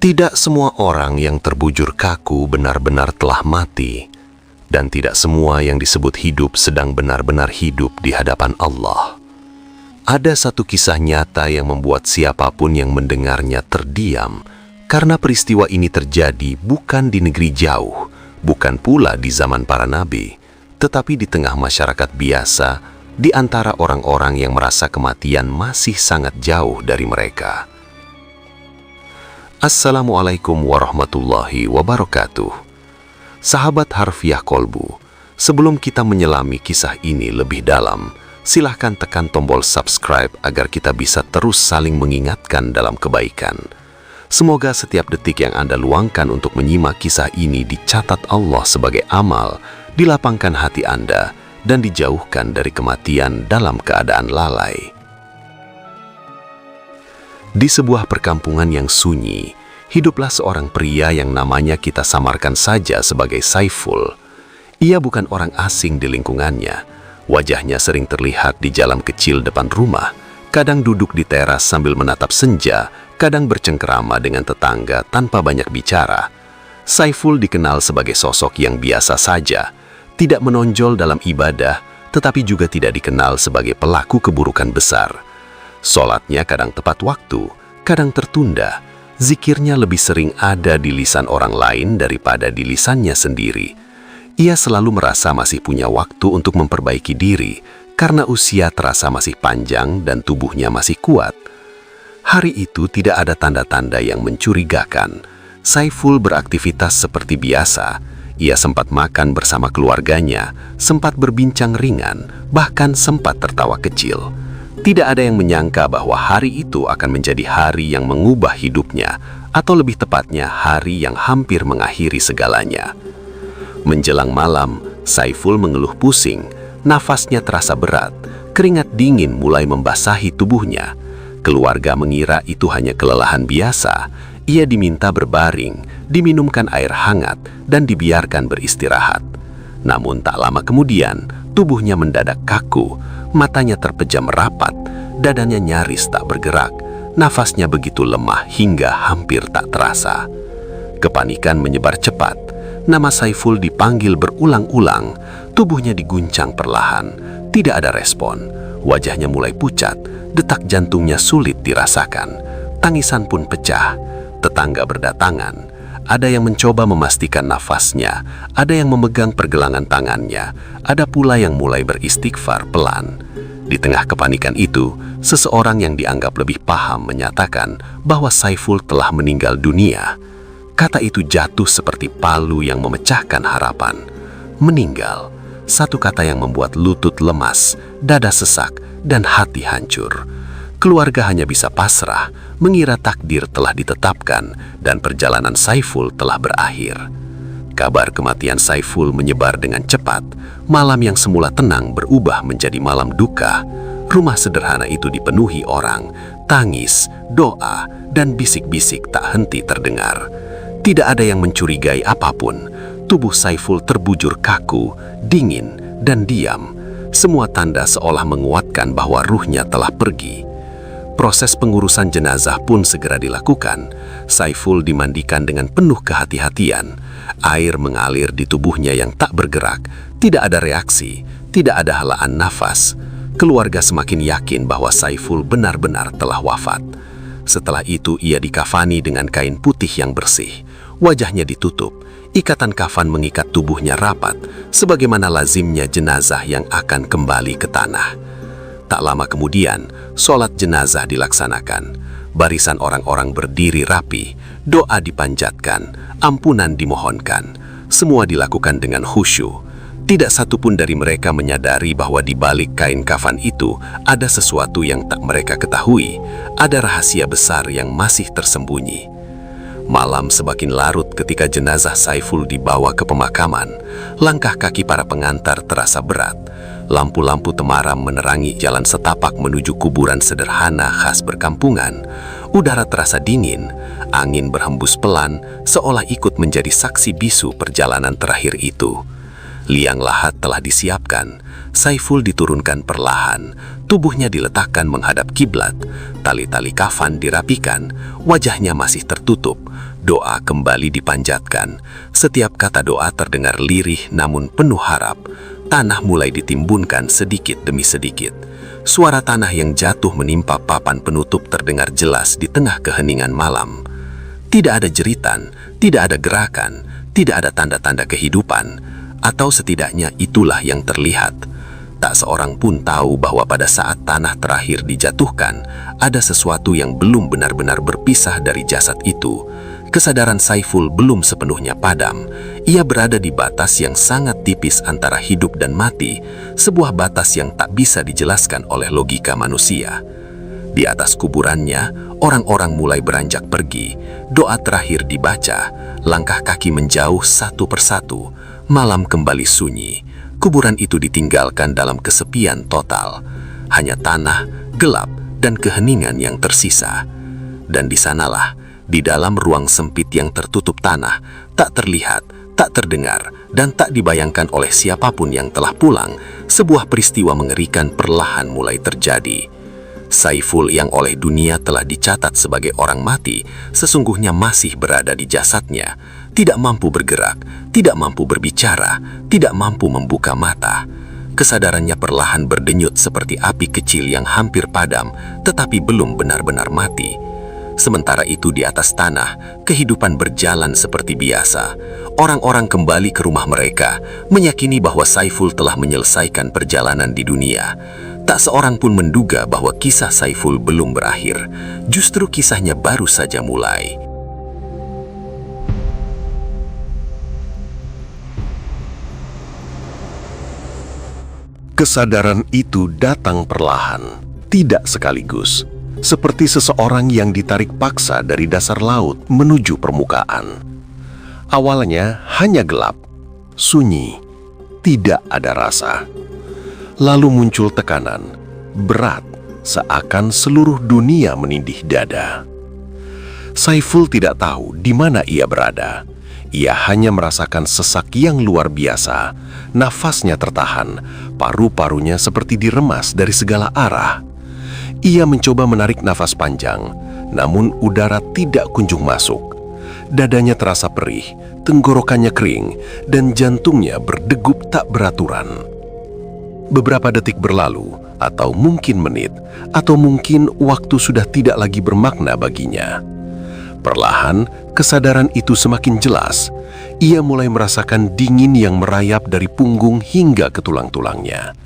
Tidak semua orang yang terbujur kaku benar-benar telah mati, dan tidak semua yang disebut hidup sedang benar-benar hidup di hadapan Allah. Ada satu kisah nyata yang membuat siapapun yang mendengarnya terdiam, karena peristiwa ini terjadi bukan di negeri jauh, bukan pula di zaman para nabi, tetapi di tengah masyarakat biasa, di antara orang-orang yang merasa kematian masih sangat jauh dari mereka. Assalamualaikum warahmatullahi wabarakatuh. Sahabat Harfiah Kolbu, sebelum kita menyelami kisah ini lebih dalam, silahkan tekan tombol subscribe agar kita bisa terus saling mengingatkan dalam kebaikan. Semoga setiap detik yang Anda luangkan untuk menyimak kisah ini dicatat Allah sebagai amal, dilapangkan hati Anda, dan dijauhkan dari kematian dalam keadaan lalai. Di sebuah perkampungan yang sunyi, hiduplah seorang pria yang namanya kita samarkan saja sebagai Saiful. Ia bukan orang asing di lingkungannya. Wajahnya sering terlihat di jalan kecil depan rumah, kadang duduk di teras sambil menatap senja, kadang bercengkerama dengan tetangga tanpa banyak bicara. Saiful dikenal sebagai sosok yang biasa saja, tidak menonjol dalam ibadah, tetapi juga tidak dikenal sebagai pelaku keburukan besar. Sholatnya kadang tepat waktu, kadang tertunda. Zikirnya lebih sering ada di lisan orang lain daripada di lisannya sendiri. Ia selalu merasa masih punya waktu untuk memperbaiki diri, karena usia terasa masih panjang dan tubuhnya masih kuat. Hari itu tidak ada tanda-tanda yang mencurigakan. Saiful beraktivitas seperti biasa. Ia sempat makan bersama keluarganya, sempat berbincang ringan, bahkan sempat tertawa kecil. Tidak ada yang menyangka bahwa hari itu akan menjadi hari yang mengubah hidupnya, atau lebih tepatnya hari yang hampir mengakhiri segalanya. Menjelang malam, Saiful mengeluh pusing, nafasnya terasa berat, keringat dingin mulai membasahi tubuhnya. Keluarga mengira itu hanya kelelahan biasa. Ia diminta berbaring, diminumkan air hangat, dan dibiarkan beristirahat. Namun tak lama kemudian, tubuhnya mendadak kaku, matanya terpejam rapat, dadanya nyaris tak bergerak, nafasnya begitu lemah hingga hampir tak terasa. Kepanikan menyebar cepat, nama Saiful dipanggil berulang-ulang, tubuhnya diguncang perlahan, tidak ada respon, wajahnya mulai pucat, detak jantungnya sulit dirasakan, tangisan pun pecah, tetangga berdatangan. Ada yang mencoba memastikan nafasnya, ada yang memegang pergelangan tangannya, ada pula yang mulai beristighfar pelan. Di tengah kepanikan itu, seseorang yang dianggap lebih paham menyatakan bahwa Saiful telah meninggal dunia. Kata itu jatuh seperti palu yang memecahkan harapan. Meninggal, satu kata yang membuat lutut lemas, dada sesak, dan hati hancur. Keluarga hanya bisa pasrah, mengira takdir telah ditetapkan dan perjalanan Saiful telah berakhir. Kabar kematian Saiful menyebar dengan cepat. Malam yang semula tenang berubah menjadi malam duka. Rumah sederhana itu dipenuhi orang, tangis, doa, dan bisik-bisik tak henti terdengar. Tidak ada yang mencurigai apapun. Tubuh Saiful terbujur kaku, dingin, dan diam. Semua tanda seolah menguatkan bahwa ruhnya telah pergi. Proses pengurusan jenazah pun segera dilakukan. Saiful dimandikan dengan penuh kehati-hatian. Air mengalir di tubuhnya yang tak bergerak. Tidak ada reaksi, tidak ada helaan nafas. Keluarga semakin yakin bahwa Saiful benar-benar telah wafat. Setelah itu ia dikafani dengan kain putih yang bersih. Wajahnya ditutup. Ikatan kafan mengikat tubuhnya rapat, sebagaimana lazimnya jenazah yang akan kembali ke tanah. Tak lama kemudian, sholat jenazah dilaksanakan. Barisan orang-orang berdiri rapi, doa dipanjatkan, ampunan dimohonkan. Semua dilakukan dengan khusyuk. Tidak satupun dari mereka menyadari bahwa di balik kain kafan itu ada sesuatu yang tak mereka ketahui, ada rahasia besar yang masih tersembunyi. Malam semakin larut ketika jenazah Saiful dibawa ke pemakaman. Langkah kaki para pengantar terasa berat. Lampu-lampu temaram menerangi jalan setapak menuju kuburan sederhana khas perkampungan. Udara terasa dingin, angin berhembus pelan, seolah ikut menjadi saksi bisu perjalanan terakhir itu. Liang lahat telah disiapkan, Saiful diturunkan perlahan, tubuhnya diletakkan menghadap kiblat, tali-tali kafan dirapikan, wajahnya masih tertutup, Doa kembali dipanjatkan. Setiap kata doa terdengar lirih namun penuh harap. Tanah mulai ditimbunkan sedikit demi sedikit. Suara tanah yang jatuh menimpa papan penutup terdengar jelas di tengah keheningan malam. Tidak ada jeritan, tidak ada gerakan, tidak ada tanda-tanda kehidupan, atau setidaknya itulah yang terlihat. Tak seorang pun tahu bahwa pada saat tanah terakhir dijatuhkan, ada sesuatu yang belum benar-benar berpisah dari jasad itu. Kesadaran Saiful belum sepenuhnya padam. Ia berada di batas yang sangat tipis antara hidup dan mati, sebuah batas yang tak bisa dijelaskan oleh logika manusia. Di atas kuburannya, orang-orang mulai beranjak pergi. Doa terakhir dibaca, langkah kaki menjauh satu persatu. Malam kembali sunyi. Kuburan itu ditinggalkan dalam kesepian total. Hanya tanah, gelap, dan keheningan yang tersisa. Dan di sanalah, di dalam ruang sempit yang tertutup tanah, tak terlihat, tak terdengar, dan tak dibayangkan oleh siapapun yang telah pulang, sebuah peristiwa mengerikan perlahan mulai terjadi. Saiful yang oleh dunia telah dicatat sebagai orang mati, sesungguhnya masih berada di jasadnya, tidak mampu bergerak, tidak mampu berbicara, tidak mampu membuka mata. Kesadarannya perlahan berdenyut seperti api kecil yang hampir padam, tetapi belum benar-benar mati. Sementara itu di atas tanah, kehidupan berjalan seperti biasa. Orang-orang kembali ke rumah mereka, meyakini bahwa Saiful telah menyelesaikan perjalanan di dunia. Tak seorang pun menduga bahwa kisah Saiful belum berakhir. Justru kisahnya baru saja mulai. Kesadaran itu datang perlahan, tidak sekaligus. Seperti seseorang yang ditarik paksa dari dasar laut menuju permukaan. Awalnya hanya gelap, sunyi, tidak ada rasa. Lalu muncul tekanan, berat, seakan seluruh dunia menindih dada. Saiful tidak tahu di mana ia berada. Ia hanya merasakan sesak yang luar biasa. Nafasnya tertahan, paru-parunya seperti diremas dari segala arah. Ia mencoba menarik nafas panjang, namun udara tidak kunjung masuk. Dadanya terasa perih, tenggorokannya kering, dan jantungnya berdegup tak beraturan. Beberapa detik berlalu, atau mungkin menit, atau mungkin waktu sudah tidak lagi bermakna baginya. Perlahan, kesadaran itu semakin jelas. Ia mulai merasakan dingin yang merayap dari punggung hingga ke tulang-tulangnya.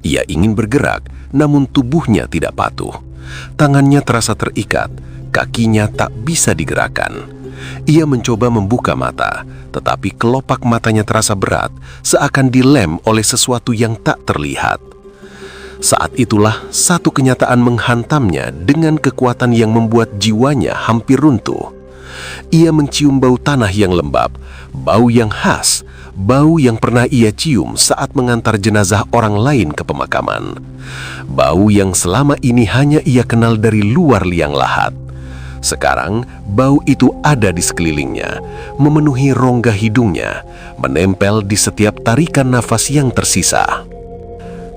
Ia ingin bergerak, namun tubuhnya tidak patuh. Tangannya terasa terikat, kakinya tak bisa digerakkan. Ia mencoba membuka mata, tetapi kelopak matanya terasa berat, seakan dilem oleh sesuatu yang tak terlihat. Saat itulah satu kenyataan menghantamnya dengan kekuatan yang membuat jiwanya hampir runtuh. Ia mencium bau tanah yang lembab, bau yang khas, bau yang pernah ia cium saat mengantar jenazah orang lain ke pemakaman. Bau yang selama ini hanya ia kenal dari luar liang lahat. Sekarang, bau itu ada di sekelilingnya, memenuhi rongga hidungnya, menempel di setiap tarikan nafas yang tersisa.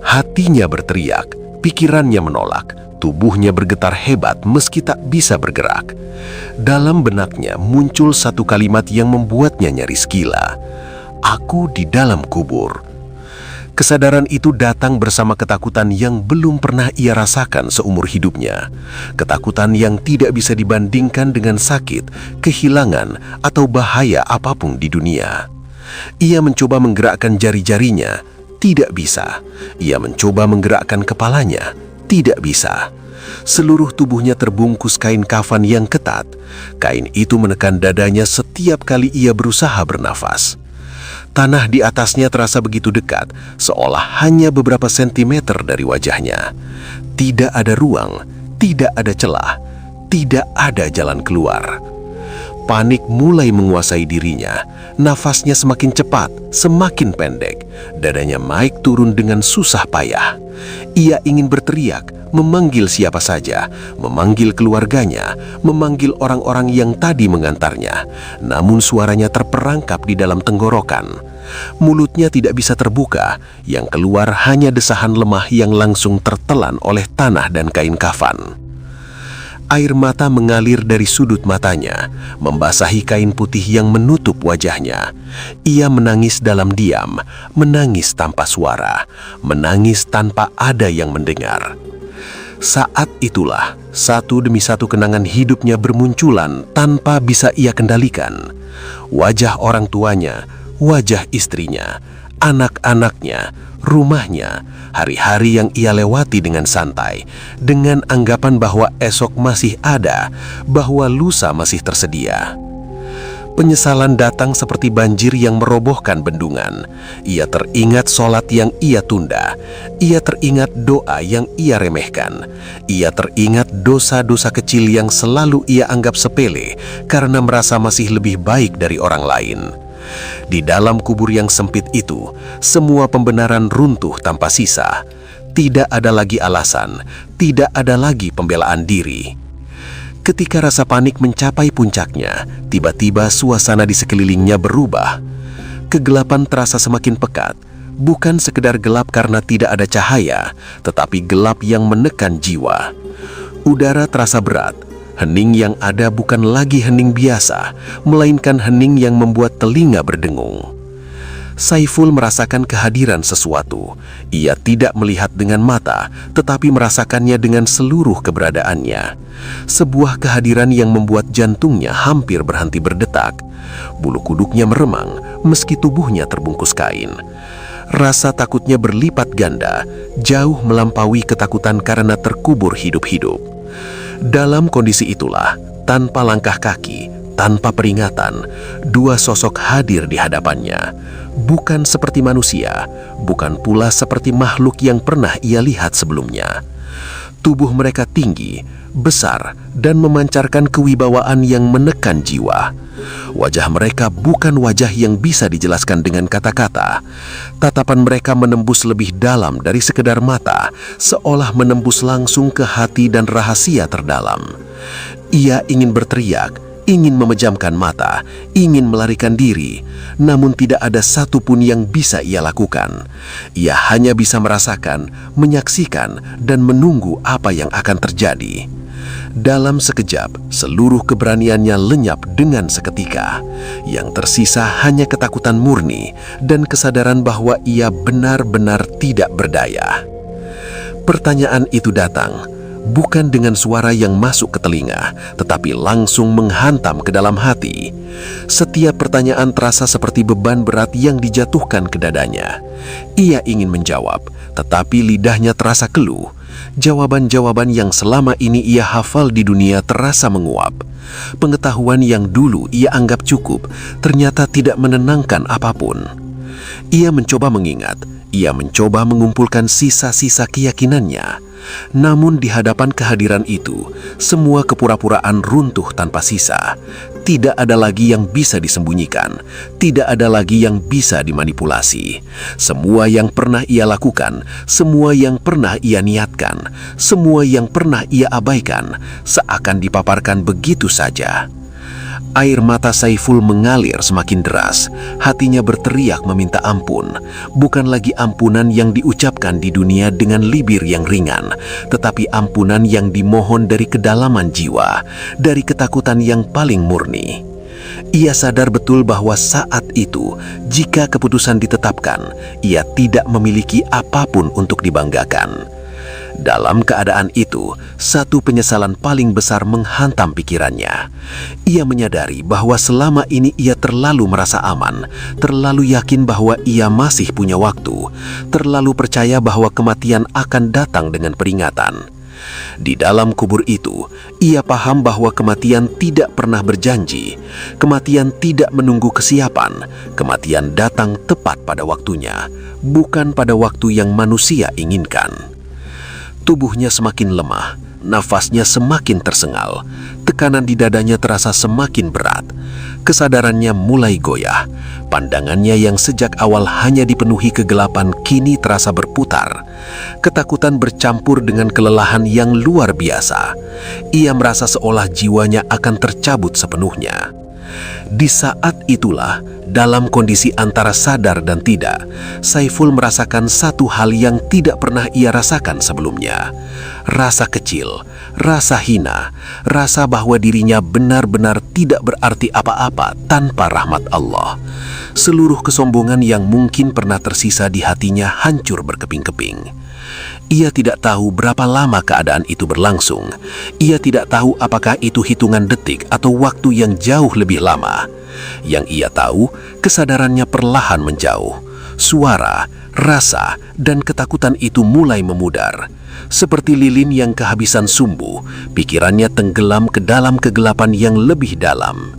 Hatinya berteriak, pikirannya menolak, tubuhnya bergetar hebat meski tak bisa bergerak. Dalam benaknya muncul satu kalimat yang membuatnya nyaris gila. Aku di dalam kubur. Kesadaran itu datang bersama ketakutan yang belum pernah ia rasakan seumur hidupnya. Ketakutan yang tidak bisa dibandingkan dengan sakit, kehilangan, atau bahaya apapun di dunia. Ia mencoba menggerakkan jari-jarinya, tidak bisa. Ia mencoba menggerakkan kepalanya, tidak bisa. Seluruh tubuhnya terbungkus kain kafan yang ketat. Kain itu menekan dadanya setiap kali ia berusaha bernafas. Tanah di atasnya terasa begitu dekat, seolah hanya beberapa sentimeter dari wajahnya. Tidak ada ruang, tidak ada celah, tidak ada jalan keluar. Panik mulai menguasai dirinya. Nafasnya semakin cepat, semakin pendek. Dadanya naik turun dengan susah payah. Ia ingin berteriak, memanggil siapa saja, memanggil keluarganya, memanggil orang-orang yang tadi mengantarnya. Namun suaranya terperangkap di dalam tenggorokan. Mulutnya tidak bisa terbuka, yang keluar hanya desahan lemah yang langsung tertelan oleh tanah dan kain kafan. Air mata mengalir dari sudut matanya, membasahi kain putih yang menutup wajahnya. Ia menangis dalam diam, menangis tanpa suara, menangis tanpa ada yang mendengar. Saat itulah, satu demi satu kenangan hidupnya bermunculan tanpa bisa ia kendalikan. Wajah orang tuanya, wajah istrinya, anak-anaknya, rumahnya, hari-hari yang ia lewati dengan santai, dengan anggapan bahwa esok masih ada, bahwa lusa masih tersedia. Penyesalan datang seperti banjir yang merobohkan bendungan. Ia teringat sholat yang ia tunda. Ia teringat doa yang ia remehkan. Ia teringat dosa-dosa kecil yang selalu ia anggap sepele karena merasa masih lebih baik dari orang lain. Di dalam kubur yang sempit itu, semua pembenaran runtuh tanpa sisa. Tidak ada lagi alasan, tidak ada lagi pembelaan diri. Ketika rasa panik mencapai puncaknya, tiba-tiba suasana di sekelilingnya berubah. Kegelapan terasa semakin pekat, bukan sekedar gelap karena tidak ada cahaya, tetapi gelap yang menekan jiwa. Udara terasa berat, hening yang ada bukan lagi hening biasa, melainkan hening yang membuat telinga berdengung. Saiful merasakan kehadiran sesuatu. Ia tidak melihat dengan mata, tetapi merasakannya dengan seluruh keberadaannya. Sebuah kehadiran yang membuat jantungnya hampir berhenti berdetak. Bulu kuduknya meremang, meski tubuhnya terbungkus kain. Rasa takutnya berlipat ganda, jauh melampaui ketakutan karena terkubur hidup-hidup. Dalam kondisi itulah, tanpa langkah kaki, tanpa peringatan, dua sosok hadir di hadapannya. Bukan seperti manusia, bukan pula seperti makhluk yang pernah ia lihat sebelumnya. Tubuh mereka tinggi, besar, dan memancarkan kewibawaan yang menekan jiwa. Wajah mereka bukan wajah yang bisa dijelaskan dengan kata-kata. Tatapan mereka menembus lebih dalam dari sekedar mata, seolah menembus langsung ke hati dan rahasia terdalam. Ia ingin berteriak, ingin memejamkan mata, ingin melarikan diri, namun tidak ada satupun yang bisa ia lakukan. Ia hanya bisa merasakan, menyaksikan, dan menunggu apa yang akan terjadi. Dalam sekejap, seluruh keberaniannya lenyap dengan seketika. Yang tersisa hanya ketakutan murni dan kesadaran bahwa ia benar-benar tidak berdaya. Pertanyaan itu datang, bukan dengan suara yang masuk ke telinga, tetapi langsung menghantam ke dalam hati. Setiap pertanyaan terasa seperti beban berat yang dijatuhkan ke dadanya. Ia ingin menjawab, tetapi lidahnya terasa keluh. Jawaban-jawaban yang selama ini ia hafal di dunia terasa menguap. Pengetahuan yang dulu ia anggap cukup, ternyata tidak menenangkan apapun. Ia mencoba mengingat, ia mencoba mengumpulkan sisa-sisa keyakinannya. Namun di hadapan kehadiran itu, semua kepura-puraan runtuh tanpa sisa. Tidak ada lagi yang bisa disembunyikan, tidak ada lagi yang bisa dimanipulasi. Semua yang pernah ia lakukan, semua yang pernah ia niatkan, semua yang pernah ia abaikan, seakan dipaparkan begitu saja. Air mata Saiful mengalir semakin deras. Hatinya berteriak meminta ampun. Bukan lagi ampunan yang diucapkan di dunia dengan bibir yang ringan, tetapi ampunan yang dimohon dari kedalaman jiwa, dari ketakutan yang paling murni. Ia sadar betul bahwa saat itu, jika keputusan ditetapkan, ia tidak memiliki apapun untuk dibanggakan. Dalam keadaan itu, satu penyesalan paling besar menghantam pikirannya. Ia menyadari bahwa selama ini ia terlalu merasa aman, terlalu yakin bahwa ia masih punya waktu, terlalu percaya bahwa kematian akan datang dengan peringatan. Di dalam kubur itu, ia paham bahwa kematian tidak pernah berjanji. Kematian tidak menunggu kesiapan. Kematian datang tepat pada waktunya, bukan pada waktu yang manusia inginkan. Tubuhnya semakin lemah, nafasnya semakin tersengal, tekanan di dadanya terasa semakin berat. Kesadarannya mulai goyah, pandangannya yang sejak awal hanya dipenuhi kegelapan kini terasa berputar. Ketakutan bercampur dengan kelelahan yang luar biasa. Ia merasa seolah jiwanya akan tercabut sepenuhnya. Di saat itulah, dalam kondisi antara sadar dan tidak, Saiful merasakan satu hal yang tidak pernah ia rasakan sebelumnya. Rasa kecil, rasa hina, rasa bahwa dirinya benar-benar tidak berarti apa-apa tanpa rahmat Allah. Seluruh kesombongan yang mungkin pernah tersisa di hatinya hancur berkeping-keping. Ia tidak tahu berapa lama keadaan itu berlangsung. Ia tidak tahu apakah itu hitungan detik atau waktu yang jauh lebih lama. Yang ia tahu, kesadarannya perlahan menjauh. Suara, rasa, dan ketakutan itu mulai memudar. Seperti lilin yang kehabisan sumbu, pikirannya tenggelam ke dalam kegelapan yang lebih dalam.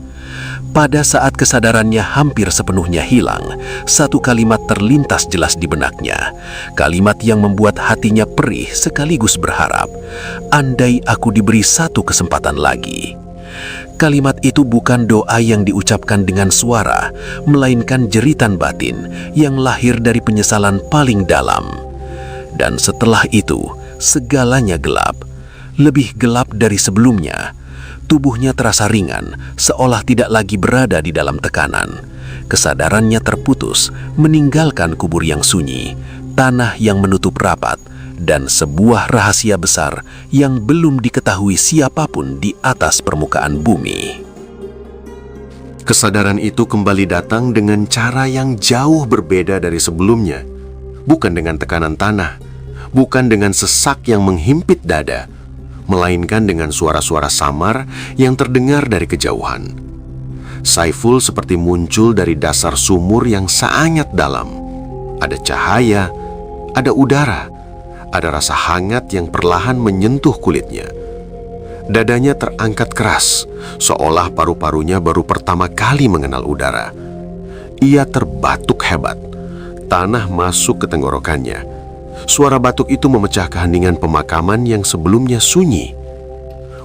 Pada saat kesadarannya hampir sepenuhnya hilang, satu kalimat terlintas jelas di benaknya. Kalimat yang membuat hatinya perih sekaligus berharap, andai aku diberi satu kesempatan lagi. Kalimat itu bukan doa yang diucapkan dengan suara, melainkan jeritan batin yang lahir dari penyesalan paling dalam. Dan setelah itu, segalanya gelap, lebih gelap dari sebelumnya. Tubuhnya terasa ringan, seolah tidak lagi berada di dalam tekanan. Kesadarannya terputus, meninggalkan kubur yang sunyi, tanah yang menutup rapat, dan sebuah rahasia besar yang belum diketahui siapapun di atas permukaan bumi. Kesadaran itu kembali datang dengan cara yang jauh berbeda dari sebelumnya. Bukan dengan tekanan tanah, bukan dengan sesak yang menghimpit dada, melainkan dengan suara-suara samar yang terdengar dari kejauhan. Saiful seperti muncul dari dasar sumur yang sangat dalam. Ada cahaya, ada udara, ada rasa hangat yang perlahan menyentuh kulitnya. Dadanya terangkat keras, seolah paru-parunya baru pertama kali mengenal udara. Ia terbatuk hebat. Tanah masuk ke tenggorokannya. Suara batuk itu memecah keheningan pemakaman yang sebelumnya sunyi.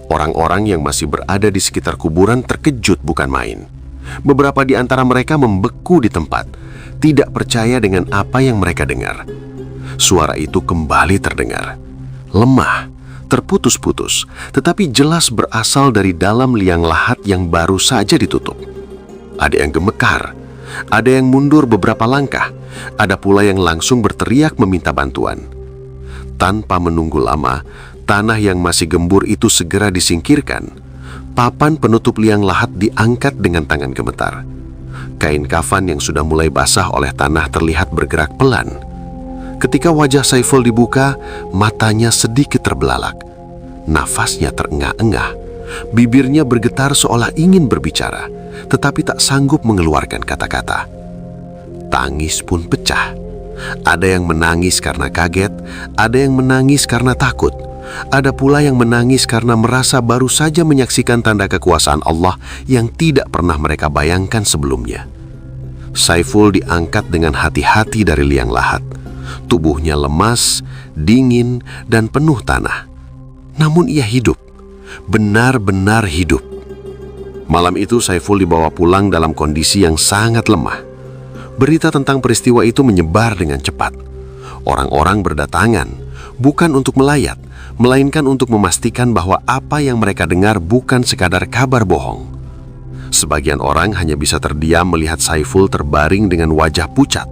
Orang-orang yang masih berada di sekitar kuburan terkejut bukan main. Beberapa di antara mereka membeku di tempat, tidak percaya dengan apa yang mereka dengar. Suara itu kembali terdengar. Lemah, terputus-putus, tetapi jelas berasal dari dalam liang lahat yang baru saja ditutup. Ada yang gemekar, ada yang mundur beberapa langkah, ada pula yang langsung berteriak meminta bantuan. Tanpa menunggu lama, tanah yang masih gembur itu segera disingkirkan. Papan penutup liang lahat diangkat dengan tangan gemetar. Kain kafan yang sudah mulai basah oleh tanah terlihat bergerak pelan. Ketika wajah Saiful dibuka, matanya sedikit terbelalak. Nafasnya terengah-engah. Bibirnya bergetar seolah ingin berbicara, tetapi tak sanggup mengeluarkan kata-kata. Tangis pun pecah. Ada yang menangis karena kaget, ada yang menangis karena takut, ada pula yang menangis karena merasa baru saja menyaksikan tanda kekuasaan Allah yang tidak pernah mereka bayangkan sebelumnya. Saiful diangkat dengan hati-hati dari liang lahat. Tubuhnya lemas, dingin, dan penuh tanah. Namun ia hidup, benar-benar hidup. Malam itu Saiful dibawa pulang dalam kondisi yang sangat lemah. Berita tentang peristiwa itu menyebar dengan cepat. Orang-orang berdatangan, bukan untuk melayat, melainkan untuk memastikan bahwa apa yang mereka dengar bukan sekadar kabar bohong. Sebagian orang hanya bisa terdiam melihat Saiful terbaring dengan wajah pucat.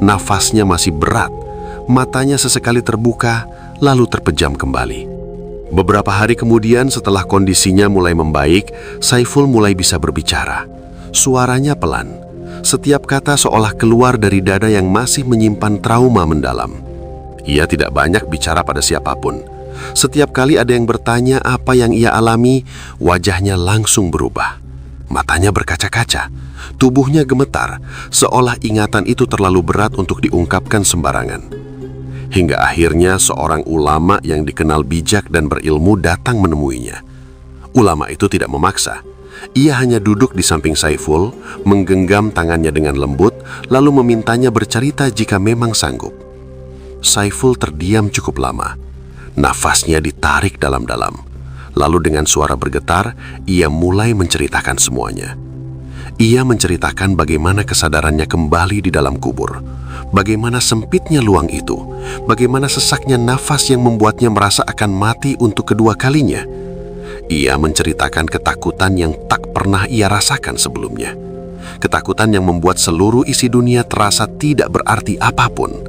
Nafasnya masih berat, matanya sesekali terbuka, lalu terpejam kembali. Beberapa hari kemudian setelah kondisinya mulai membaik, Saiful mulai bisa berbicara. Suaranya pelan. Setiap kata seolah keluar dari dada yang masih menyimpan trauma mendalam. Ia tidak banyak bicara pada siapapun. Setiap kali ada yang bertanya apa yang ia alami, wajahnya langsung berubah. Matanya berkaca-kaca, tubuhnya gemetar, seolah ingatan itu terlalu berat untuk diungkapkan sembarangan. Hingga akhirnya seorang ulama yang dikenal bijak dan berilmu datang menemuinya. Ulama itu tidak memaksa. Ia hanya duduk di samping Saiful, menggenggam tangannya dengan lembut, lalu memintanya bercerita jika memang sanggup. Saiful terdiam cukup lama. Nafasnya ditarik dalam-dalam. Lalu dengan suara bergetar, ia mulai menceritakan semuanya. Ia menceritakan bagaimana kesadarannya kembali di dalam kubur, bagaimana sempitnya luang itu, bagaimana sesaknya nafas yang membuatnya merasa akan mati untuk kedua kalinya. Ia menceritakan ketakutan yang tak pernah ia rasakan sebelumnya. Ketakutan yang membuat seluruh isi dunia terasa tidak berarti apapun.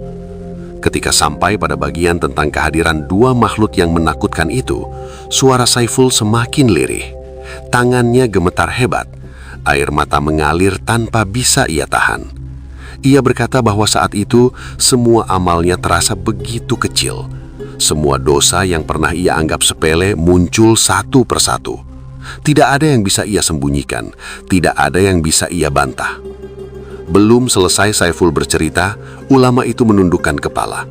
Ketika sampai pada bagian tentang kehadiran dua makhluk yang menakutkan itu, suara Saiful semakin lirih. Tangannya gemetar hebat. Air mata mengalir tanpa bisa ia tahan. Ia berkata bahwa saat itu semua amalnya terasa begitu kecil. Semua dosa yang pernah ia anggap sepele muncul satu persatu. Tidak ada yang bisa ia sembunyikan, tidak ada yang bisa ia bantah. Belum selesai Saiful bercerita, ulama itu menundukkan kepala.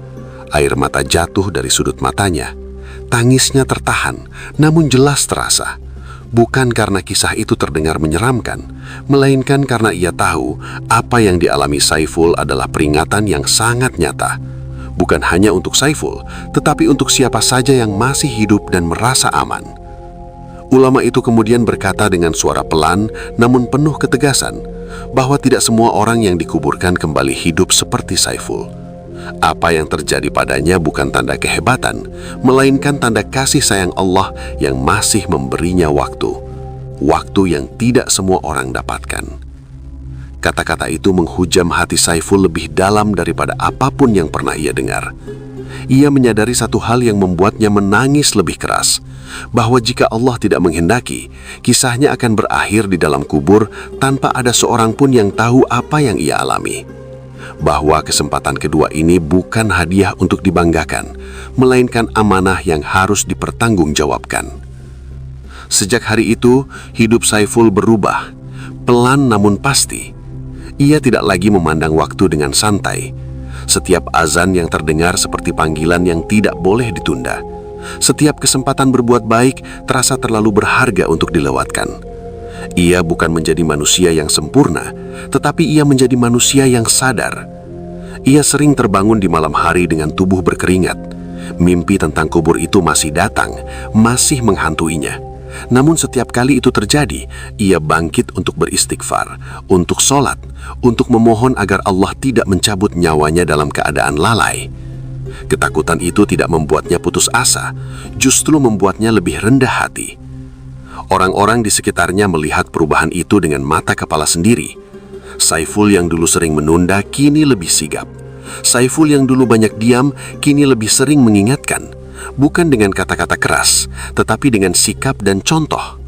Air mata jatuh dari sudut matanya. Tangisnya tertahan, namun jelas terasa. Bukan karena kisah itu terdengar menyeramkan, melainkan karena ia tahu apa yang dialami Saiful adalah peringatan yang sangat nyata. Bukan hanya untuk Saiful, tetapi untuk siapa saja yang masih hidup dan merasa aman. Ulama itu kemudian berkata dengan suara pelan namun penuh ketegasan bahwa tidak semua orang yang dikuburkan kembali hidup seperti Saiful. Apa yang terjadi padanya bukan tanda kehebatan, melainkan tanda kasih sayang Allah yang masih memberinya waktu. Waktu yang tidak semua orang dapatkan. Kata-kata itu menghujam hati Saiful lebih dalam daripada apapun yang pernah ia dengar. Ia menyadari satu hal yang membuatnya menangis lebih keras, bahwa jika Allah tidak menghendaki, kisahnya akan berakhir di dalam kubur tanpa ada seorang pun yang tahu apa yang ia alami. Bahwa kesempatan kedua ini bukan hadiah untuk dibanggakan, melainkan amanah yang harus dipertanggungjawabkan. Sejak hari itu, hidup Saiful berubah, pelan namun pasti. Ia tidak lagi memandang waktu dengan santai. Setiap azan yang terdengar seperti panggilan yang tidak boleh ditunda. Setiap kesempatan berbuat baik terasa terlalu berharga untuk dilewatkan. Ia bukan menjadi manusia yang sempurna, tetapi ia menjadi manusia yang sadar. Ia sering terbangun di malam hari dengan tubuh berkeringat. Mimpi tentang kubur itu masih datang, masih menghantuinya. Namun setiap kali itu terjadi, ia bangkit untuk beristighfar, untuk sholat, untuk memohon agar Allah tidak mencabut nyawanya dalam keadaan lalai. Ketakutan itu tidak membuatnya putus asa, justru membuatnya lebih rendah hati. Orang-orang di sekitarnya melihat perubahan itu dengan mata kepala sendiri. Saiful yang dulu sering menunda, kini lebih sigap. Saiful yang dulu banyak diam, kini lebih sering mengingatkan. Bukan dengan kata-kata keras, tetapi dengan sikap dan contoh.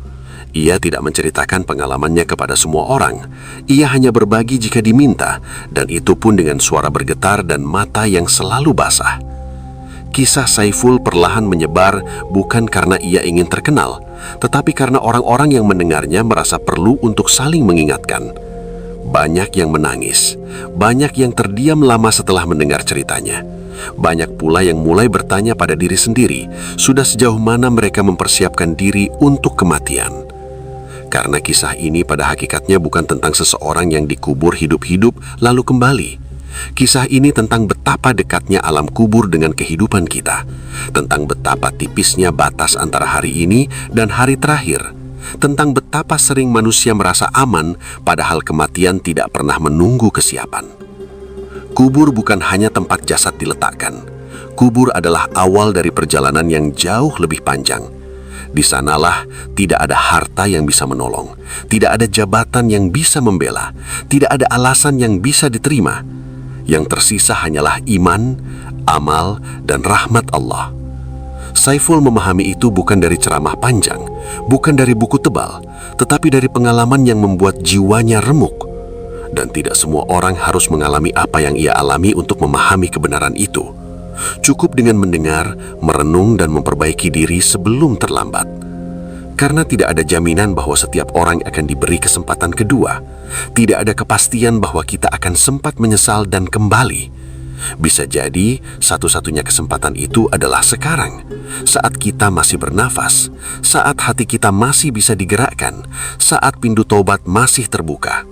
Ia tidak menceritakan pengalamannya kepada semua orang. Ia hanya berbagi jika diminta, dan itu pun dengan suara bergetar dan mata yang selalu basah. Kisah Saiful perlahan menyebar bukan karena ia ingin terkenal, tetapi karena orang-orang yang mendengarnya merasa perlu untuk saling mengingatkan. Banyak yang menangis, banyak yang terdiam lama setelah mendengar ceritanya. Banyak pula yang mulai bertanya pada diri sendiri, sudah sejauh mana mereka mempersiapkan diri untuk kematian. Karena kisah ini pada hakikatnya bukan tentang seseorang yang dikubur hidup-hidup lalu kembali. Kisah ini tentang betapa dekatnya alam kubur dengan kehidupan kita, tentang betapa tipisnya batas antara hari ini dan hari terakhir, tentang betapa sering manusia merasa aman padahal kematian tidak pernah menunggu kesiapan. Kubur bukan hanya tempat jasad diletakkan. Kubur adalah awal dari perjalanan yang jauh lebih panjang. Di sanalah tidak ada harta yang bisa menolong, tidak ada jabatan yang bisa membela, tidak ada alasan yang bisa diterima. Yang tersisa hanyalah iman, amal, dan rahmat Allah. Saiful memahami itu bukan dari ceramah panjang, bukan dari buku tebal, tetapi dari pengalaman yang membuat jiwanya remuk. Dan tidak semua orang harus mengalami apa yang ia alami untuk memahami kebenaran itu. Cukup dengan mendengar, merenung, dan memperbaiki diri sebelum terlambat. Karena tidak ada jaminan bahwa setiap orang akan diberi kesempatan kedua. Tidak ada kepastian bahwa kita akan sempat menyesal dan kembali. Bisa jadi satu-satunya kesempatan itu adalah sekarang, saat kita masih bernafas, saat hati kita masih bisa digerakkan, saat pintu taubat masih terbuka.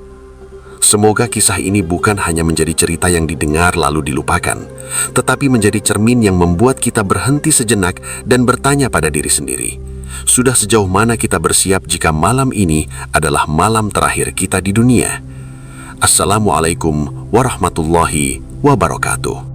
Semoga kisah ini bukan hanya menjadi cerita yang didengar lalu dilupakan, tetapi menjadi cermin yang membuat kita berhenti sejenak dan bertanya pada diri sendiri. Sudah sejauh mana kita bersiap jika malam ini adalah malam terakhir kita di dunia? Assalamualaikum warahmatullahi wabarakatuh.